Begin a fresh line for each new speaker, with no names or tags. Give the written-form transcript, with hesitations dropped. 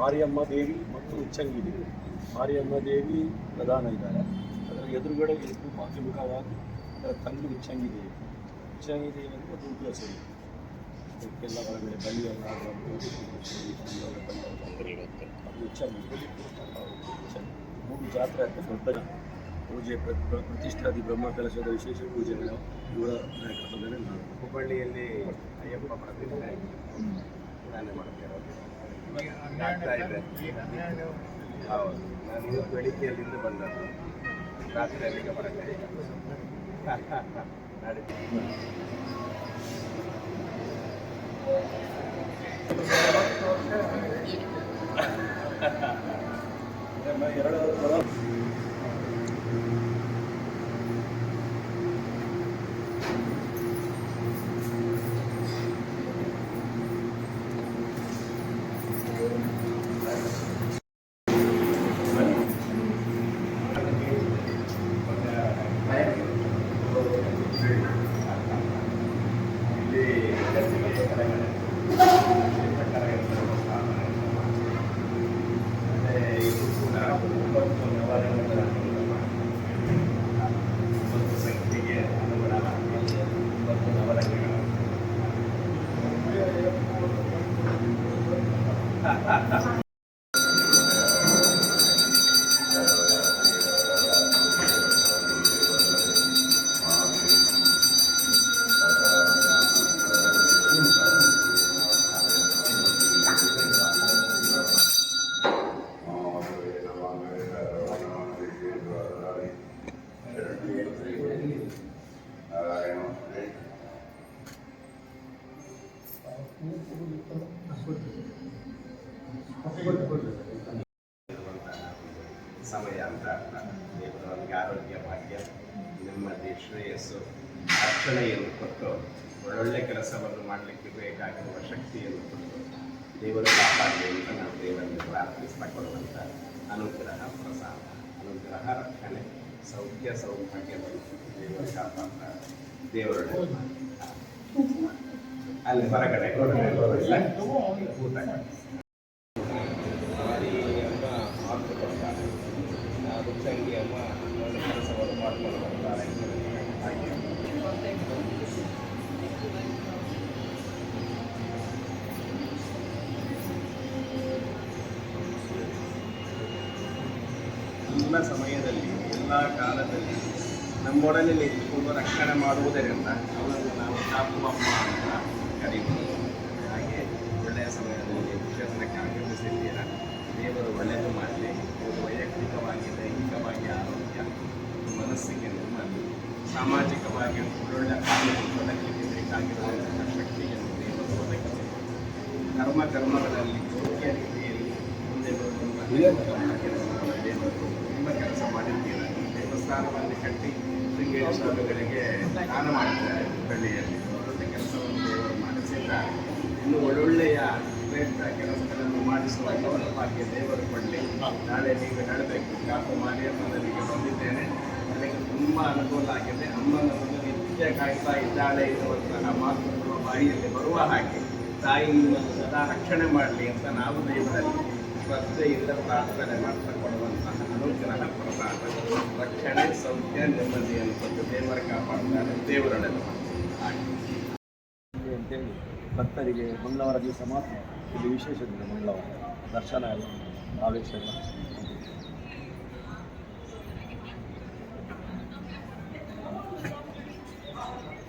ಮಾರಿಯಮ್ಮ ದೇವಿ ಮತ್ತು ಉಚ್ಚಂಗಿ ದೇವಿ. ಮಾರಿಯಮ್ಮ ದೇವಿ ಪ್ರಧಾನ ಇದ್ದಾರೆ, ಅದರ ಎದುರುಗಡೆ ಅಭಿಮುಖವಾಗಿ ಅದರ ತಂಗಿ ಉಚ್ಚಂಗಿ ದೇವಿ. ಉಚ್ಚಂಗಿ ದೇವಿ ಅಂದರೆ ಒಂದು ಉಗ್ರಸರಿ, ಅದಕ್ಕೆಲ್ಲ ಹೊರಗಡೆ ಬಳ್ಳಿಯೆಲ್ಲ ಅದು ಉಚ್ಚಂಗಿ 3 ಜಾತ್ರೆ ಆಗ್ತದೆ. ದೊಡ್ಡ ಪೂಜೆ ಪ್ರತಿಷ್ಠಾದಿ ಬ್ರಹ್ಮ ಕಲಶದ ವಿಶೇಷ ಪೂಜೆಗಳು ಇವರ ನಾಯಕತ್ವದಲ್ಲಿ ನಾವು
ಹುಬ್ಬಳ್ಳಿಯಲ್ಲಿ ಅಯ್ಯಪ್ಪ ಪ್ರತಿಷ್ಠೆ ನಾನೇ ಮಾಡ್ತಿರೋದು. ಹೌದು, ನಾನು ಬೆಳಿಗ್ಗೆಯಲ್ಲಿಂದ ಬಂದದ್ದು, ರಾತ್ರಿ ಅಲ್ಲಿಗೆ ಬರಕ್ಕೆ ಸಮಯ ಅಂತ ದೇವರು ನಮಗೆ ಆರೋಗ್ಯ, ಭಾಗ್ಯ, ನೆಮ್ಮದಿ, ಶ್ರೇಯಸ್ಸು, ರಕ್ಷಣೆಯನ್ನು ಕೊಟ್ಟು ಒಳ್ಳೊಳ್ಳೆ ಕೆಲಸವನ್ನು ಮಾಡಲಿಕ್ಕೆ ಬೇಕಾಗಿರುವ ಶಕ್ತಿಯನ್ನು ಕೊಟ್ಟು ದೇವರು ಕಾಪಾಡಲಿ ಅಂತ ನಾವು ದೇವರಲ್ಲಿ ಪ್ರಾರ್ಥಿಸ್ತಾ ಕೊಡುವಂಥ ಅನುಗ್ರಹ ಪ್ರಸಾದ, ಅನುಗ್ರಹ, ರಕ್ಷಣೆ, ಸೌಖ್ಯ, ಸೌಭಾಗ್ಯವನ್ನು ದೇವರು ಕಾಪಾಡ್ತಾ ದೇವರೊಳಗೆ ಅಲ್ಲಿ ಹೊರಗಡೆ ಊಟ ಉಚ್ಚಂಗಿ ಅಮ್ಮ ಒಳ್ಳೆ ಕೆಲಸವನ್ನು ಮಾಡ್ಕೊಂಡು ಬರ್ತಾರೆ. ಹಾಗೆ ಎಲ್ಲ ಸಮಯದಲ್ಲಿ, ಎಲ್ಲ ಕಾಲದಲ್ಲಿ ನಮ್ಮೊಡನೆ ನಿಂತುಕೊಂಡು ರಕ್ಷಣೆ ಮಾಡುವುದರಿಂದ ಅವರನ್ನು ನಾವು ಕಾಪುವಮ್ಮ ಅಂತ ಕರೀಬೋದು. ಹಾಗೆ ಒಳ್ಳೆಯ ಸಮಯದಲ್ಲಿ ವಿಷಯಕ್ಕೆ ಆಗಮಿಸಿದ್ದೀರ. ದೇವರು ಒಳ್ಳೆಯದು ಮಾಡಲಿ. ಇವರು ವೈಯಕ್ತಿಕವಾಗಿ, ದೈಹಿಕವಾಗಿ ಆರೋಗ್ಯ, ಮನಸ್ಸಿಗೆ ನೆಮ್ಮದಿ, ಸಾಮಾಜಿಕವಾಗಿ ಒಳ್ಳೊಳ್ಳೆ ಕಾರ್ಯವನ್ನು ಒದಗಲಿಕ್ಕೆ ಬೇಕಾಗಿರುವಂತಹ ಶಕ್ತಿಯನ್ನು ದೇವರು ಒದಗಿಸಿ ಕರ್ಮಗಳಲ್ಲಿ ಯೋಗ್ಯ ರೀತಿಯಲ್ಲಿ ಮುಂದೆ ಬರುವಂತಹ ಕೆಲಸವನ್ನು ದೇವರು ತುಂಬ ಕೆಲಸ ಮಾಡಿದ್ದೀರ. ದೇವಸ್ಥಾನವನ್ನು ಕಟ್ಟಿ ಶೃಂಗೇರಿ ಸ್ವಾಮಿಗಳಿಗೆ ದಾನ ಮಾಡಿದ್ದಾರೆ. ಹುಬ್ಬಳ್ಳಿಯಲ್ಲಿ ಒಳ್ಳೆಯ ಕೆಲಸವನ್ನು ದೇವರು ಮಾಡಿಸಿದ್ದಾರೆ. ಇನ್ನು ಒಳ್ಳೊಳ್ಳೆಯ ಶ್ರೇಷ್ಠ ಕೆಲಸಗಳನ್ನು ಮಾಡಿಸುವ ಭಾಗ್ಯ ದೇವರು ಕೊಡಲಿ. ನಾಳೆ ನೀವು ಹೇಳಬೇಕು, ಕಾಪು ಮಾರಿಯಮ್ಮನಿಗೆ ಬಂದಿದ್ದೇನೆ, ನನಗೆ ತುಂಬ ಅನುಕೂಲ ಆಗಿದೆ, ಅಮ್ಮನನ್ನು ನಿತ್ಯ ಕಾಯ್ತಾ ಇದ್ದಾಳೆ ಎನ್ನುವಂತಹ ಮಾತುಗಳು ಬಾಯಿಯಲ್ಲಿ ಬರುವ ಹಾಗೆ ತಾಯಿ ನಿಮ್ಮನ್ನು ಸದಾ ರಕ್ಷಣೆ ಮಾಡಲಿ ಅಂತ ನಾವು ದೇವರಲ್ಲಿ ಶ್ರದ್ಧೆಯಿಂದ ಪ್ರಾರ್ಥನೆ ಮಾಡ್ತಾ ಕೊಡುವಂತಹ ಅನುಗ್ರಹ ಪ್ರಸಾದ, ರಕ್ಷಣೆ, ಸೌಖ್ಯ, ನೆಮ್ಮದಿಯನ್ನು ಕೊಟ್ಟು ದೇವರ ಕಾಪಾಡ್ತಾರೆ. ದೇವರೊಳಗೆ
ಅಂತೇಳಿ ಭಕ್ತರಿಗೆ ಮಂಗಳವಾರ ದಿವಸ ಮಾತ್ರ ಇಲ್ಲಿ ವಿಶೇಷ ದಿನ. ಮಂಗಳವಾರ ದರ್ಶನ ಎಲ್ಲ ಆವೇಶ ಎಲ್ಲ